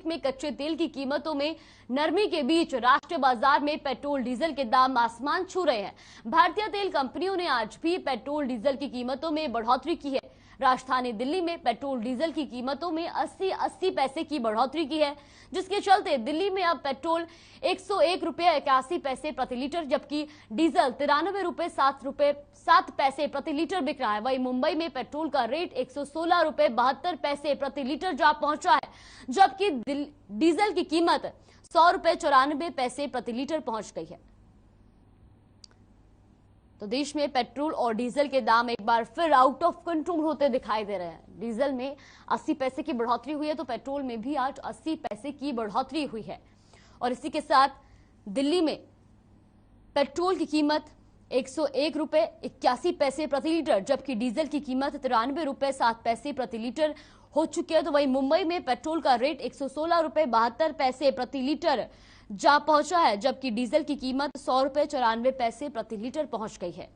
Week में कच्चे तेल की कीमतों में नरमी के बीच राष्ट्रीय बाजार में पेट्रोल डीजल के दाम आसमान छू रहे हैं। भारतीय तेल कंपनियों ने आज भी पेट्रोल डीजल की कीमतों में बढ़ोतरी की है। राजधानी दिल्ली में पेट्रोल डीजल की कीमतों में 80 पैसे की बढ़ोतरी की है, जिसके चलते दिल्ली में अब पेट्रोल 101 रुपये 81 पैसे प्रति लीटर, जबकि डीजल 93 रुपये 7 पैसे प्रति लीटर बिक रहा है। वहीं मुंबई में पेट्रोल का रेट 116 रुपये 72 पैसे प्रति लीटर जा पहुंचा है, जबकि डीजल की कीमत 100 रुपये 94 पैसे प्रति लीटर पहुंच गई है। तो देश में पेट्रोल और डीजल के दाम एक बार फिर आउट ऑफ कंट्रोल होते दिखाई दे रहे हैं। डीजल में 80 पैसे की बढ़ोतरी हुई है, तो पेट्रोल में भी आज 80 पैसे की बढ़ोतरी हुई है। और इसी के साथ दिल्ली में पेट्रोल की कीमत 101 रुपये 81 पैसे प्रति लीटर, जबकि डीजल की कीमत 93 रुपये 7 पैसे प्रति लीटर हो चुकी है। तो वहीं मुंबई में पेट्रोल का रेट 116 रुपये 72 पैसे प्रति लीटर जा पहुंचा है, जबकि डीजल की कीमत 100 रुपये 94 पैसे प्रति लीटर पहुंच गई है।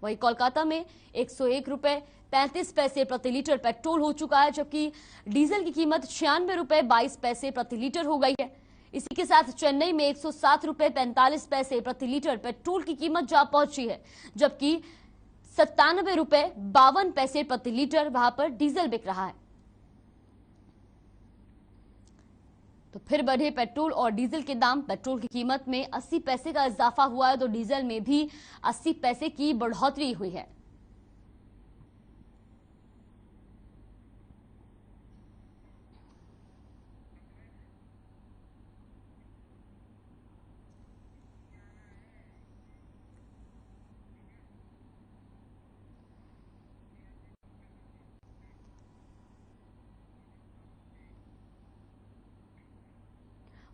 वहीं कोलकाता में 101 रुपये 35 पैसे प्रति लीटर पेट्रोल हो चुका है, जबकि डीजल की कीमत 96 रुपये 22 पैसे प्रति लीटर हो गई है। इसी के साथ चेन्नई में 107 रुपये 45 पैसे प्रति लीटर पेट्रोल की कीमत जा पहुंची है, जबकि 97 रुपये 52 पैसे प्रति लीटर वहां पर डीजल बिक रहा है। तो फिर बढ़े पेट्रोल और डीजल के दाम। पेट्रोल की कीमत में 80 पैसे का इजाफा हुआ है, तो डीजल में भी 80 पैसे की बढ़ोतरी हुई है।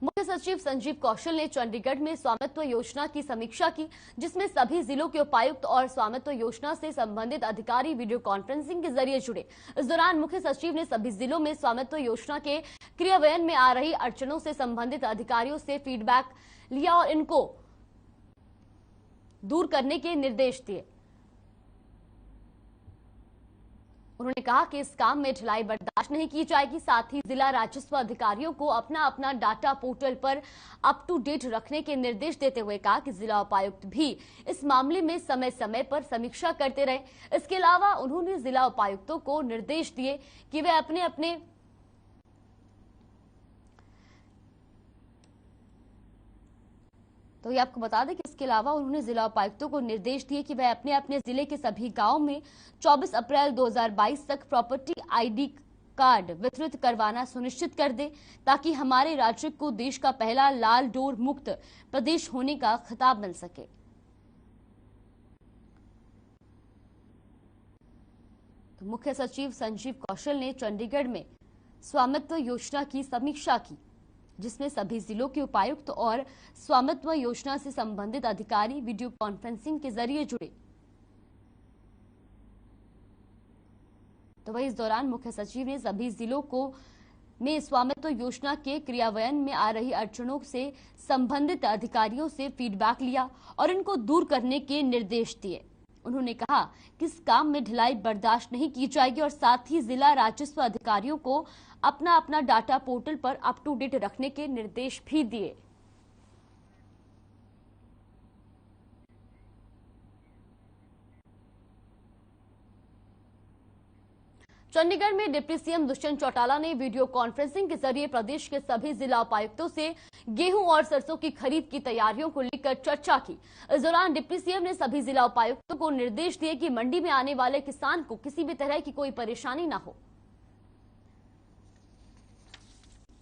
मुख्य सचिव संजीव कौशल ने चंडीगढ़ में स्वामित्व योजना की समीक्षा की, जिसमें सभी जिलों के उपायुक्त और स्वामित्व योजना से संबंधित अधिकारी वीडियो कॉन्फ्रेंसिंग के जरिए जुड़े। इस दौरान मुख्य सचिव ने सभी जिलों में स्वामित्व योजना के क्रियान्वयन में आ रही अड़चनों से संबंधित अधिकारियों से फीडबैक लिया और इनको दूर करने के निर्देश दिए। उन्होंने कहा कि इस काम में ढिलाई बर्दाश्त नहीं की जाएगी। साथ ही जिला राजस्व अधिकारियों को अपना अपना डाटा पोर्टल पर अप टू डेट रखने के निर्देश देते हुए कहा कि जिला उपायुक्त भी इस मामले में समय समय पर समीक्षा करते रहे। इसके अलावा उन्होंने जिला उपायुक्तों को निर्देश दिए कि वे अपने अपने तो ये आपको बता दें कि इसके अलावा उन्होंने जिला उपायुक्तों को निर्देश दिए कि वह अपने अपने जिले के सभी गांवों में 24 अप्रैल 2022 तक प्रॉपर्टी आईडी कार्ड वितरित करवाना सुनिश्चित कर दे, ताकि हमारे राज्य को देश का पहला लाल डोर मुक्त प्रदेश होने का खिताब मिल सके। तो मुख्य सचिव संजीव कौशल ने चंडीगढ़ में स्वामित्व योजना की समीक्षा की, जिसमें सभी जिलों के उपायुक्त और स्वामित्व योजना से संबंधित अधिकारी वीडियो कॉन्फ्रेंसिंग के जरिए जुड़े। तो वही इस दौरान मुख्य सचिव ने सभी जिलों को में स्वामित्व योजना के क्रियान्वयन में आ रही अड़चनों से संबंधित अधिकारियों से फीडबैक लिया और इनको दूर करने के निर्देश दिए। उन्होंने कहा कि इस काम में ढिलाई बर्दाश्त नहीं की जाएगी और साथ ही जिला राजस्व अधिकारियों को अपना अपना डाटा पोर्टल पर अप टू डेट रखने के निर्देश भी दिए। चंडीगढ़ में डिप्टी सीएम दुष्यंत चौटाला ने वीडियो कॉन्फ्रेंसिंग के जरिए प्रदेश के सभी जिला उपायुक्तों से गेहूं और सरसों की खरीद की तैयारियों को लेकर चर्चा की। इस दौरान डिप्टी सीएम ने सभी जिला उपायुक्तों को निर्देश दिए कि मंडी में आने वाले किसान को किसी भी तरह की कोई परेशानी न हो।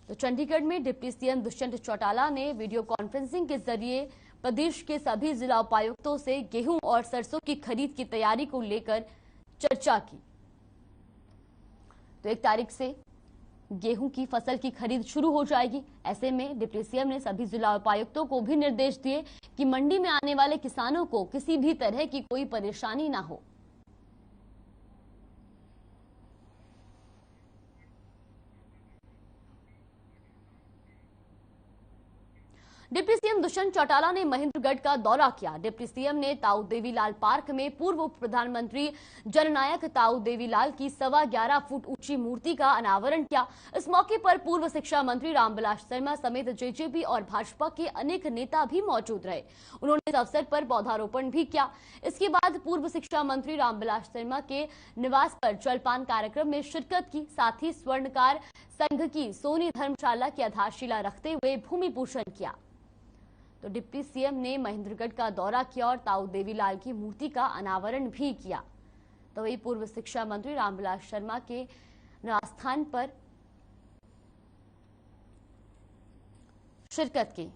तो चंडीगढ़ में डिप्टी सीएम दुष्यंत चौटाला ने वीडियो कॉन्फ्रेंसिंग के जरिए प्रदेश के सभी जिला उपायुक्तों से गेहूं और सरसों की खरीद की तैयारी को लेकर चर्चा की। तो 1 तारीख से गेहूं की फसल की खरीद शुरू हो जाएगी। ऐसे में डिप्टी सीएम ने सभी जिला उपायुक्तों को भी निर्देश दिए कि मंडी में आने वाले किसानों को किसी भी तरह की कोई परेशानी ना हो। डिप्टी सीएम दुष्यंत चौटाला ने महेंद्रगढ़ का दौरा किया। डिप्टी सीएम ने ताऊ देवीलाल पार्क में पूर्व उप प्रधानमंत्री जननायक ताऊ देवीलाल की 11.25 फुट ऊंची मूर्ति का अनावरण किया। इस मौके पर पूर्व शिक्षा मंत्री रामविलास शर्मा समेत जेजेपी और भाजपा के अनेक नेता भी मौजूद रहे। उन्होंने इस अवसर पर पौधारोपण भी किया। इसके बाद पूर्व शिक्षा मंत्री रामविलास शर्मा के निवास पर जलपान कार्यक्रम में शिरकत की। साथ ही स्वर्णकार संघ की सोनी धर्मशाला की आधारशिला रखते हुए भूमि पूजन किया। तो डिप्टी सीएम ने महेंद्रगढ़ का दौरा किया और ताऊ देवीलाल की मूर्ति का अनावरण भी किया। तो वही पूर्व शिक्षा मंत्री रामविलास शर्मा के निवास स्थान पर शिरकत की।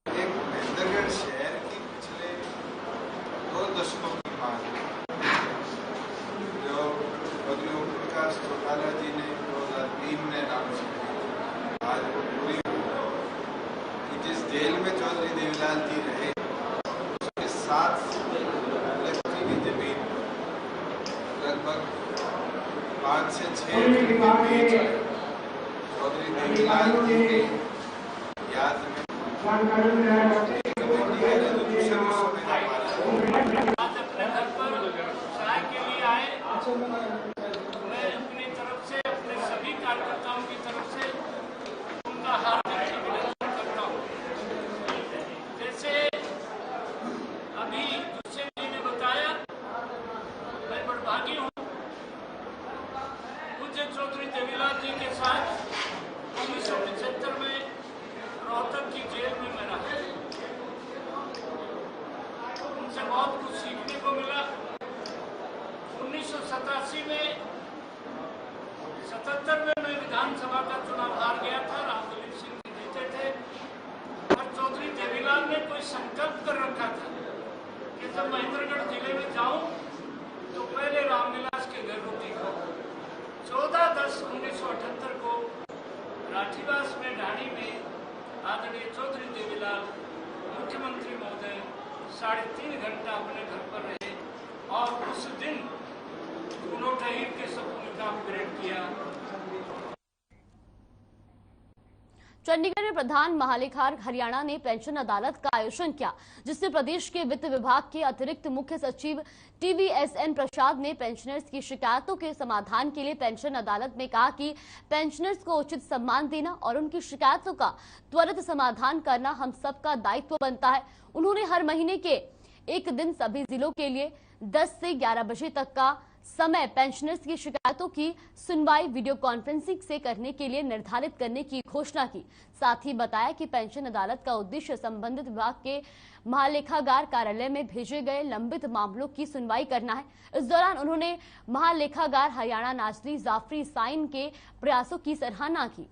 महेंद्रगढ़ शहर की पिछले 2 दशकों की बात है जो बद्री ओम प्रकाश चौटाला जी ने 2003 में अनाउंस की। आज वो पूरी कि जिस जेल में चौधरी देवीलाल जी रहे उसके साथ लक्ष्मी की जमीन लगभग 5 से 6 फीट के बीच चौधरी देवीलाल जी के याद में आज अपने घर पर चाय के लिए आए। मैं अपनी तरफ से अपने सभी कार्यकर्ताओं की तरफ से उनका हार्दिक अभिनंदन करता हूँ। जैसे अभी दुष्यंत जी ने बताया, मैं बड़भागी हूँ पूज्य चौधरी देवीलाल जी के साथ 1975 में रोहतक की जेल में मैं रहा। उनसे बहुत कुछ सीखने को मिला। 1987 में 77 में मैं विधानसभा का चुनाव हार गया था। रामदलीप सिंह जी जीते थे और चौधरी देवीलाल ने कोई संकल्प कर रखा था कि जब महेंद्रगढ़ जिले में जाऊं तो पहले रामविलास के घर रोटी खाऊं। 14/10/1978 को राठीवास में ढाणी में आदरणीय चौधरी देवीलाल मुख्यमंत्री महोदय 3.5 घंटा अपने घर पर रहे और उस दिन दोनों शहीद के सपूत का अपग्रेड किया। चंडीगढ़ में प्रधान महालेखाकार हरियाणा ने पेंशन अदालत का आयोजन किया, जिससे प्रदेश के वित्त विभाग के अतिरिक्त मुख्य सचिव TVSN प्रसाद ने पेंशनर्स की शिकायतों के समाधान के लिए पेंशन अदालत में कहा कि पेंशनर्स को उचित सम्मान देना और उनकी शिकायतों का त्वरित समाधान करना हम सबका दायित्व बनता है। उन्होंने हर महीने के एक दिन सभी जिलों के लिए 10 से 11 बजे तक का समय पेंशनर्स की शिकायतों की सुनवाई वीडियो कॉन्फ्रेंसिंग से करने के लिए निर्धारित करने की घोषणा की। साथ ही बताया कि पेंशन अदालत का उद्देश्य संबंधित विभाग के महालेखागार कार्यालय में भेजे गए लंबित मामलों की सुनवाई करना है। इस दौरान उन्होंने महालेखागार हरियाणा नाजरी जाफरी साइन के प्रयासों की सराहना की।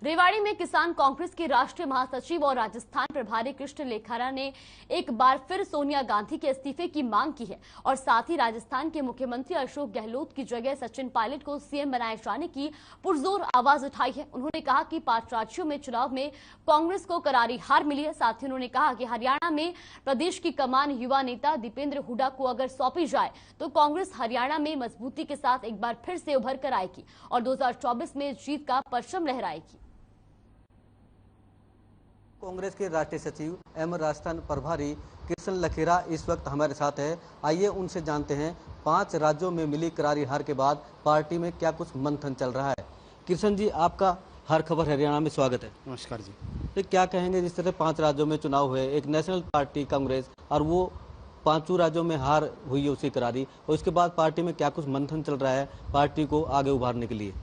रेवाड़ी में किसान कांग्रेस के राष्ट्रीय महासचिव और राजस्थान प्रभारी कृष्ण लेखारा ने एक बार फिर सोनिया गांधी के इस्तीफे की मांग की है और साथ ही राजस्थान के मुख्यमंत्री अशोक गहलोत की जगह सचिन पायलट को सीएम बनाए जाने की पुरजोर आवाज उठाई है। उन्होंने कहा कि 5 राज्यों में चुनाव में कांग्रेस को करारी हार मिली है। साथ ही उन्होंने कहा कि हरियाणा में प्रदेश की कमान युवा नेता दीपेंद्र हुड्डा को अगर सौंपी जाए तो कांग्रेस हरियाणा में मजबूती के साथ एक बार फिर से उभर कर आएगी और 2024 में जीत का परचम लहराएगी। कांग्रेस के राष्ट्रीय सचिव एवं राजस्थान प्रभारी कृष्ण लेखारा इस वक्त हमारे साथ है। आइए उनसे जानते हैं 5 राज्यों में मिली करारी हार के बाद पार्टी में क्या कुछ मंथन चल रहा है। कृष्ण जी, आपका हर खबर हरियाणा में स्वागत है। नमस्कार जी। तो क्या कहेंगे, जिस तरह 5 राज्यों में चुनाव हुए, एक नेशनल पार्टी कांग्रेस और वो 5 राज्यों में हार हुई है उसकी करारी, और उसके बाद पार्टी में क्या कुछ मंथन चल रहा है पार्टी को आगे उभारने के लिए?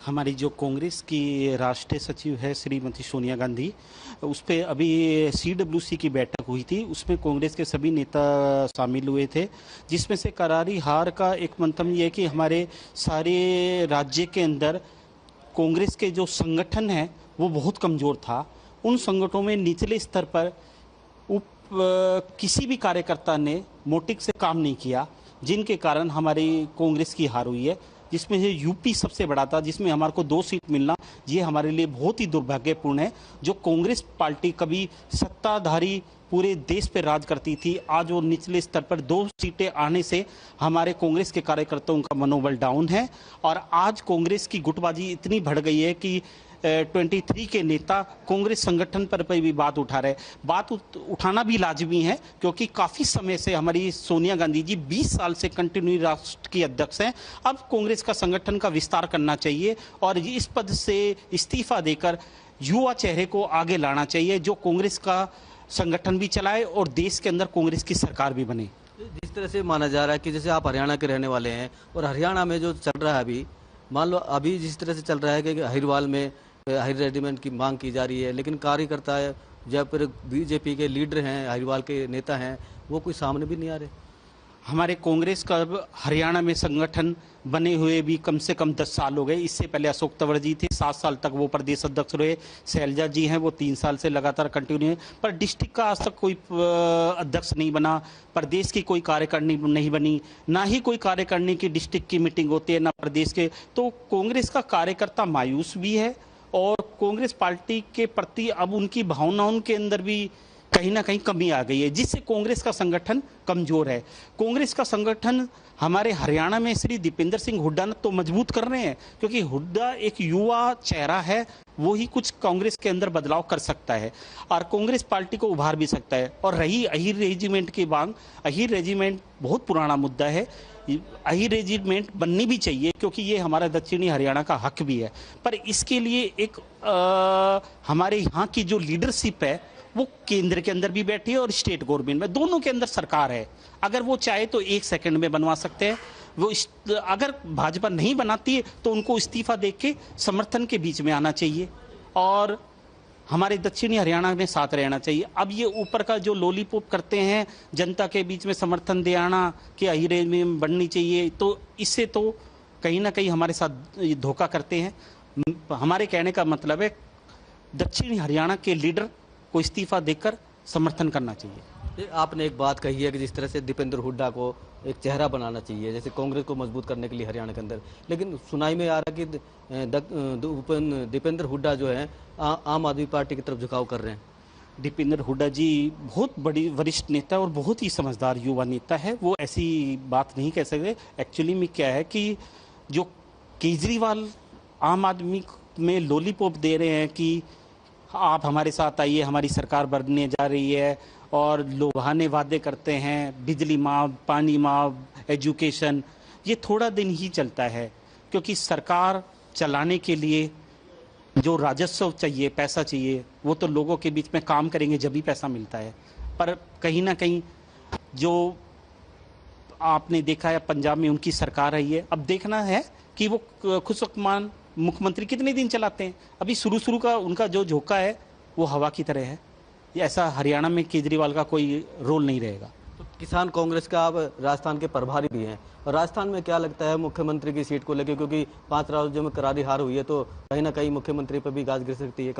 हमारी जो कांग्रेस की राष्ट्रीय सचिव है श्रीमती सोनिया गांधी, उस पर अभी CWC की बैठक हुई थी। उसमें कांग्रेस के सभी नेता शामिल हुए थे, जिसमें से करारी हार का एक मंतव्य ये है कि हमारे सारे राज्य के अंदर कांग्रेस के जो संगठन है वो बहुत कमज़ोर था। उन संगठनों में निचले स्तर पर उप किसी भी कार्यकर्ता ने मोटिव से काम नहीं किया, जिनके कारण हमारी कांग्रेस की हार हुई है, जिसमें से यूपी सबसे बड़ा था, जिसमें हमारे को 2 सीट मिलना, ये हमारे लिए बहुत ही दुर्भाग्यपूर्ण है। जो कांग्रेस पार्टी कभी सत्ताधारी पूरे देश पे राज करती थी, आज वो निचले स्तर पर 2 सीटें आने से हमारे कांग्रेस के कार्यकर्ताओं का मनोबल डाउन है। और आज कांग्रेस की गुटबाजी इतनी बढ़ गई है कि 23 के नेता कांग्रेस संगठन पर भी बात उठा रहे। बात उठाना भी लाजमी है, क्योंकि काफ़ी समय से हमारी सोनिया गांधी जी 20 साल से कंटिन्यू राष्ट्र की अध्यक्ष हैं। अब कांग्रेस का संगठन का विस्तार करना चाहिए और इस पद से इस्तीफा देकर युवा चेहरे को आगे लाना चाहिए, जो कांग्रेस का संगठन भी चलाए और देश के अंदर कांग्रेस की सरकार भी बने। जिस तरह से माना जा रहा है कि जैसे आप हरियाणा के रहने वाले हैं और हरियाणा में जो चल रहा है अभी, मान लो अभी जिस तरह से चल रहा है कि अहिरवाल में हायर रेजिमेंट की मांग की जा रही है, लेकिन कार्यकर्ता है जब फिर बीजेपी के लीडर हैं, अहिरवाल के नेता हैं, वो कोई सामने भी नहीं आ रहे। हमारे कांग्रेस का हरियाणा में संगठन बने हुए भी कम से कम 10 साल हो गए। इससे पहले अशोक तंवर जी थे, 7 साल तक वो प्रदेश अध्यक्ष रहे। शैलजा जी हैं, वो 3 साल से लगातार कंटिन्यू है, पर डिस्ट्रिक्ट का आज तक कोई अध्यक्ष नहीं बना, प्रदेश की कोई कार्यकारिणी नहीं बनी, ना ही कोई कार्यकारिणी की डिस्ट्रिक्ट की मीटिंग होती है, ना प्रदेश के। तो कांग्रेस का कार्यकर्ता मायूस भी है और कांग्रेस पार्टी के प्रति अब उनकी भावनाओं के अंदर भी कहीं ना कहीं कमी आ गई है, जिससे कांग्रेस का संगठन कमजोर है। कांग्रेस का संगठन हमारे हरियाणा में श्री दीपेंद्र सिंह हुड्डा तो मजबूत कर रहे हैं, क्योंकि हुड्डा एक युवा चेहरा है, वो ही कुछ कांग्रेस के अंदर बदलाव कर सकता है और कांग्रेस पार्टी को उभार भी सकता है। और रही अहिर रेजिमेंट की मांग, अहिर रेजिमेंट बहुत पुराना मुद्दा है, अहिर रेजिमेंट बननी भी चाहिए, क्योंकि ये हमारा दक्षिणी हरियाणा का हक भी है। पर इसके लिए एक हमारे यहाँ की जो लीडरशिप है वो केंद्र के अंदर भी बैठी है और स्टेट गवर्नमेंट में, दोनों के अंदर सरकार है। अगर वो चाहे तो 1 सेकंड में बनवा सकते हैं। वो अगर भाजपा नहीं बनाती है तो उनको इस्तीफा दे के समर्थन के बीच में आना चाहिए और हमारे दक्षिणी हरियाणा में साथ रहना चाहिए। अब ये ऊपर का जो लॉलीपॉप करते हैं जनता के बीच में समर्थन दे आना कि अहिरे में बननी चाहिए, तो इससे तो कहीं ना कहीं हमारे साथ धोखा करते हैं। हमारे कहने का मतलब है दक्षिणी हरियाणा के लीडर को इस्तीफा देकर समर्थन करना चाहिए। आपने एक बात कही है कि जिस तरह से दीपेंद्र हुड्डा को एक चेहरा बनाना चाहिए, जैसे कांग्रेस को मजबूत करने के लिए हरियाणा के अंदर, लेकिन सुनाई में आ रहा है कि दीपेंद्र हुड्डा जो है आम आदमी पार्टी की तरफ झुकाव कर रहे हैं। दीपेंद्र हुड्डा जी बहुत बड़ी वरिष्ठ नेता और बहुत ही समझदार युवा नेता है, वो ऐसी बात नहीं कह सकते। एक्चुअली में क्या है कि जो केजरीवाल आम आदमी में लॉलीपॉप दे रहे हैं कि आप हमारे साथ आइए, हमारी सरकार बनने जा रही है, और लुभाने वादे करते हैं, बिजली माफ, पानी माफ, एजुकेशन, ये थोड़ा दिन ही चलता है, क्योंकि सरकार चलाने के लिए जो राजस्व चाहिए, पैसा चाहिए, वो तो लोगों के बीच में काम करेंगे जब भी पैसा मिलता है। पर कहीं ना कहीं जो आपने देखा है पंजाब में उनकी सरकार आई है, अब देखना है कि वो खुशमान मुख्यमंत्री कितने दिन चलाते हैं। अभी शुरू का उनका जो झोंका है वो हवा की तरह है। ऐसा हरियाणा में केजरीवाल का कोई रोल नहीं रहेगा। तो किसान कांग्रेस का आप राजस्थान के प्रभारी भी हैं, और राजस्थान में क्या लगता है मुख्यमंत्री की सीट को लेकर, क्योंकि 5 राज्यों में करारी हार हुई है, तो कहीं ना कहीं मुख्यमंत्री पर भी गाज गिर सकती है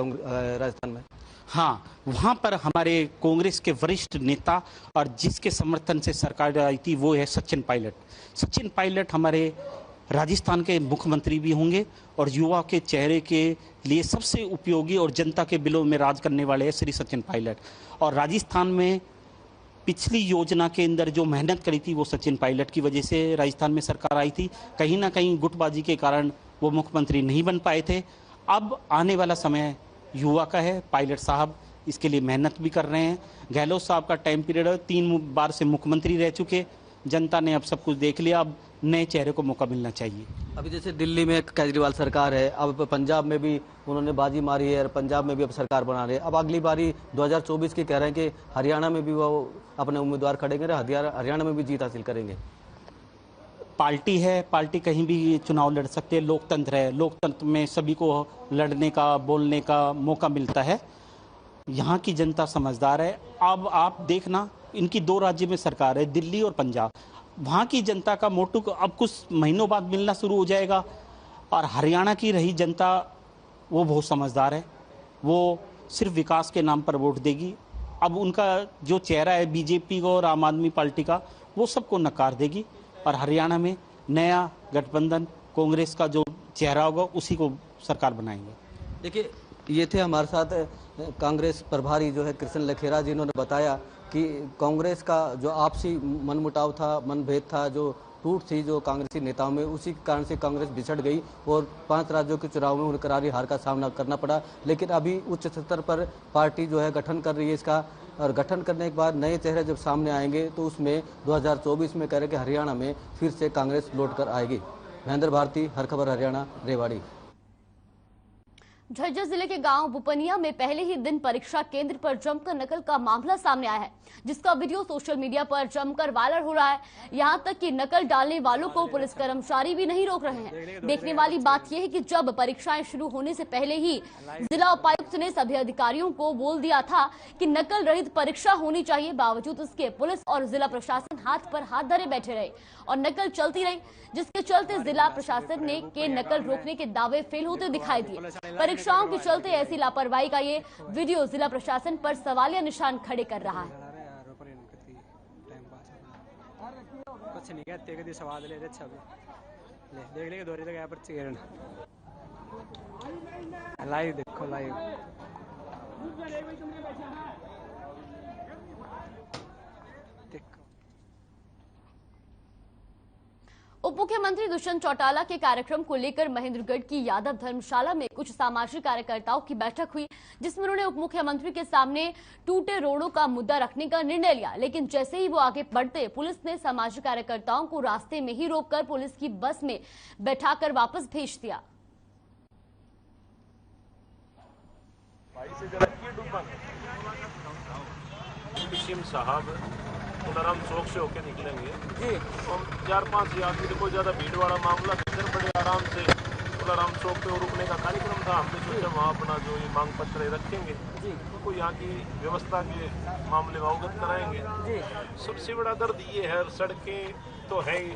राजस्थान में। हाँ, वहाँ पर हमारे कांग्रेस के वरिष्ठ नेता और जिसके समर्थन से सरकार आई थी वो है सचिन पायलट। सचिन पायलट हमारे राजस्थान के मुख्यमंत्री भी होंगे और युवा के चेहरे के लिए सबसे उपयोगी और जनता के बिलों में राज करने वाले हैं श्री सचिन पायलट। और राजस्थान में पिछली योजना के अंदर जो मेहनत करी थी वो सचिन पायलट की वजह से राजस्थान में सरकार आई थी। कहीं ना कहीं गुटबाजी के कारण वो मुख्यमंत्री नहीं बन पाए थे। अब आने वाला समय युवा का है, पायलट साहब इसके लिए मेहनत भी कर रहे हैं। गहलोत साहब का टाइम पीरियड 3 बार से मुख्यमंत्री रह चुके, जनता ने अब सब कुछ देख लिया, अब नए चेहरे को मौका मिलना चाहिए। अभी जैसे दिल्ली में केजरीवाल सरकार है, अब पंजाब में भी उन्होंने बाजी मारी है और पंजाब में भी अब सरकार बना रहे हैं। अब अगली बारी 2024 की कह रहे हैं कि हरियाणा में भी वो अपने उम्मीदवार खड़े करें, हरियाणा में भी जीत हासिल करेंगे। पार्टी है, पार्टी कहीं भी चुनाव लड़ सकते हैं, लोकतंत्र है, लोकतंत्र में सभी को लड़ने का, बोलने का मौका मिलता है। यहाँ की जनता समझदार है। अब आप देखना, इनकी 2 राज्य में सरकार है, दिल्ली और पंजाब। वहाँ की जनता का मोटू अब कुछ महीनों बाद मिलना शुरू हो जाएगा। और हरियाणा की रही जनता वो बहुत समझदार है, वो सिर्फ विकास के नाम पर वोट देगी। अब उनका जो चेहरा है बीजेपी का और आम आदमी पार्टी का, वो सबको नकार देगी और हरियाणा में नया गठबंधन कांग्रेस का जो चेहरा होगा उसी को सरकार बनाएंगे। देखिए, ये थे हमारे साथ कांग्रेस प्रभारी जो है कृष्ण लखेरा, जिन्होंने बताया कि कांग्रेस का जो आपसी मनमुटाव था, मनभेद था, जो टूट थी जो कांग्रेसी नेताओं में, उसी कारण से कांग्रेस बिछड़ गई और 5 राज्यों के चुनाव में उन्हें करारी हार का सामना करना पड़ा। लेकिन अभी उच्च स्तर पर पार्टी जो है गठन कर रही है इसका, और गठन करने के बाद नए चेहरे जब सामने आएंगे तो उसमें 2024 में कह रहे कि हरियाणा में फिर से कांग्रेस लौट कर आएगी। महेंद्र भारती, हर खबर हरियाणा, रेवाड़ी। झज्जर जिले के गांव बुपनिया में पहले ही दिन परीक्षा केंद्र पर जमकर नकल का मामला सामने आया है, जिसका वीडियो सोशल मीडिया पर जमकर वायरल हो रहा है। यहां तक कि नकल डालने वालों को पुलिस कर्मचारी भी नहीं रोक रहे हैं। देखने वाली बात यह है कि जब परीक्षाएं शुरू होने से पहले ही जिला उपायुक्त ने सभी अधिकारियों को बोल दिया था कि नकल रहित परीक्षा होनी चाहिए, बावजूद इसके पुलिस और जिला प्रशासन हाथ पर हाथ धरे बैठे रहे और नकल चलती रही, जिसके चलते जिला प्रशासन ने के नकल रोकने के दावे फेल होते दिखाई दिए। परीक्षाओं के चलते ऐसी लापरवाही का ये वीडियो जिला प्रशासन पर सवालिया निशान खड़े कर रहा है। लाइव देखो, लाइव उप मुख्यमंत्री दुष्यंत चौटाला के कार्यक्रम को लेकर महेंद्रगढ़ की यादव धर्मशाला में कुछ सामाजिक कार्यकर्ताओं की बैठक हुई, जिसमें उन्होंने उप मुख्यमंत्री के सामने टूटे रोडों का मुद्दा रखने का निर्णय लिया। लेकिन जैसे ही वो आगे बढ़ते, पुलिस ने सामाजिक कार्यकर्ताओं को रास्ते में ही रोककर पुलिस की बस में बैठाकर वापस भेज दिया। तुलाराम चौक से होके निकलेंगे जी। हम 4-5 आदमी तो कोई ज्यादा भीड़ वाला मामला, इधर बड़े आराम से तुलाराम चौक पे रुकने का कार्यक्रम था। हमने सोचा वहाँ अपना जो ये मांग पत्र रखेंगे जी, उनको यहाँ की व्यवस्था के मामले में अवगत कराएंगे जी। सबसे बड़ा दर्द ये है, सड़कें तो है ही,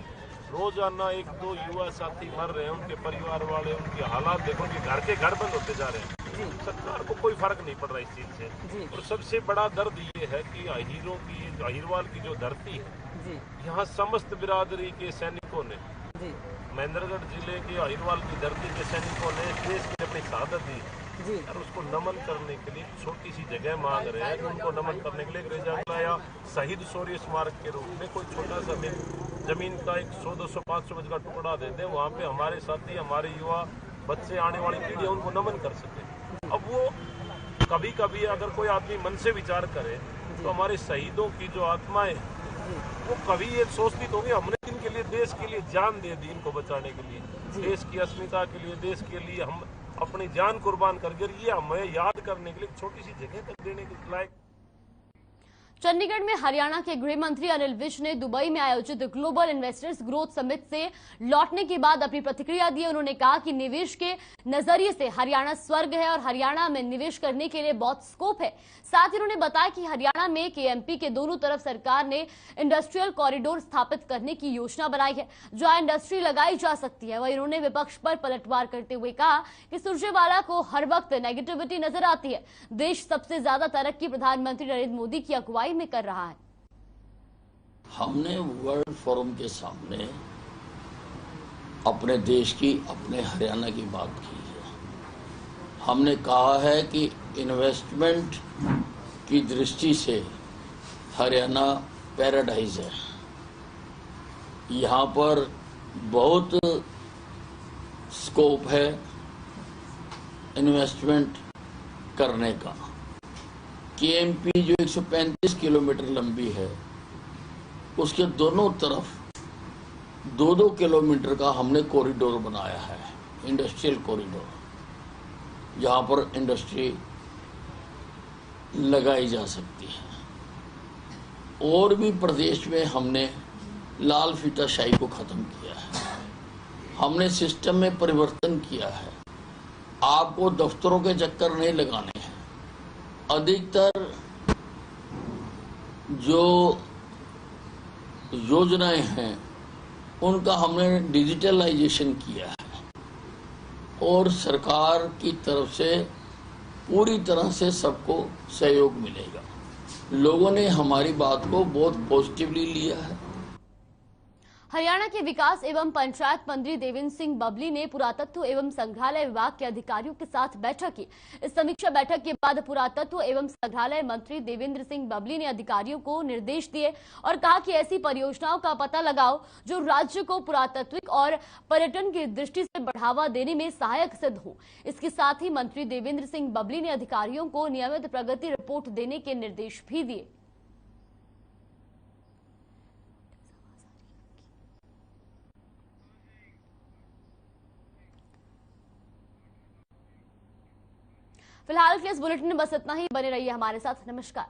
रोजाना 1-2 युवा साथी मर रहे हैं, उनके परिवार वाले, उनके हालात देखो कि घर के घर बंद होते जा रहे हैं। सरकार को कोई फर्क नहीं पड़ रहा इस चीज से। और सबसे बड़ा दर्द ये है कि अहीरों की, अहीरवाल की जो धरती है, यहाँ समस्त बिरादरी के सैनिकों ने, महेंद्रगढ़ जिले के अहीरवाल की धरती के सैनिकों ने देश की अपनी शहादत दी और उसको नमन करने के लिए छोटी सी जगह मांग रहे हैं। उनको नमन करने के लिए रेजागला या शहीद शौर्य स्मारक के रूप में कोई छोटा सा जमीन का 100, 200, 500 गज का टुकड़ा दे दें, वहाँ पे हमारे साथी, हमारे युवा बच्चे, आने वाली पीढ़ी उनको नमन कर सके। अब वो कभी कभी अगर कोई आदमी मन से विचार करे तो हमारे शहीदों की जो आत्माएं, वो कभी ये सोचती तो होगी हमने इनके लिए, देश के लिए जान दे दी, इनको बचाने के लिए, देश की अस्मिता के लिए, देश के लिए हम अपनी जान कुर्बान करके, ये हमें याद करने के लिए छोटी सी जगह तक देने के लायक। चंडीगढ़ में हरियाणा के गृह मंत्री अनिल विज ने दुबई में आयोजित ग्लोबल इन्वेस्टर्स ग्रोथ समिट से लौटने के बाद अपनी प्रतिक्रिया दी। उन्होंने कहा कि निवेश के नजरिए से हरियाणा स्वर्ग है और हरियाणा में निवेश करने के लिए बहुत स्कोप है। साथ ही उन्होंने बताया कि हरियाणा में केएमपी के दोनों तरफ सरकार ने इंडस्ट्रियल कॉरिडोर स्थापित करने की योजना बनाई है, जहां इंडस्ट्री लगाई जा सकती है। वहीं उन्होंने विपक्ष पर पलटवार करते हुए कहा कि सुरजेवाला को हर वक्त नेगेटिविटी नजर आती है। देश सबसे ज्यादा तरक्की प्रधानमंत्री नरेंद्र मोदी की अगुवाई में कर रहा है। हमने वर्ल्ड फोरम के सामने अपने देश की, अपने हरियाणा की बात की है। हमने कहा है कि इन्वेस्टमेंट की दृष्टि से हरियाणा पैराडाइज है। यहाँ पर बहुत स्कोप है इन्वेस्टमेंट करने का। केएमपी जो 135 किलोमीटर लंबी है, उसके दोनों तरफ 2-2 किलोमीटर का हमने कॉरिडोर बनाया है, इंडस्ट्रियल कॉरिडोर, जहाँ पर इंडस्ट्री लगाई जा सकती है। और भी प्रदेश में हमने लाल फीताशाही को खत्म किया है। हमने सिस्टम में परिवर्तन किया है। आपको दफ्तरों के चक्कर नहीं लगाने हैं। अधिकतर जो योजनाएं हैं उनका हमने डिजिटलाइजेशन किया है और सरकार की तरफ से पूरी तरह से सबको सहयोग मिलेगा। लोगों ने हमारी बात को बहुत पॉजिटिवली लिया है। हरियाणा के विकास एवं पंचायत मंत्री देवेंद्र सिंह बबली ने पुरातत्व एवं संग्रहालय विभाग के अधिकारियों के साथ बैठक की। इस समीक्षा बैठक के बाद पुरातत्व एवं संग्रहालय मंत्री देवेंद्र सिंह बबली ने अधिकारियों को निर्देश दिए और कहा कि ऐसी परियोजनाओं का पता लगाओ जो राज्य को पुरातात्विक और पर्यटन की दृष्टि से बढ़ावा देने में सहायक सिद्ध हो। इसके साथ ही मंत्री देवेंद्र सिंह बबली ने अधिकारियों को नियमित प्रगति रिपोर्ट देने के निर्देश भी दिए। फिलहाल के इस बुलेटिन में बस इतना ही। बने रहिए हमारे साथ। नमस्कार।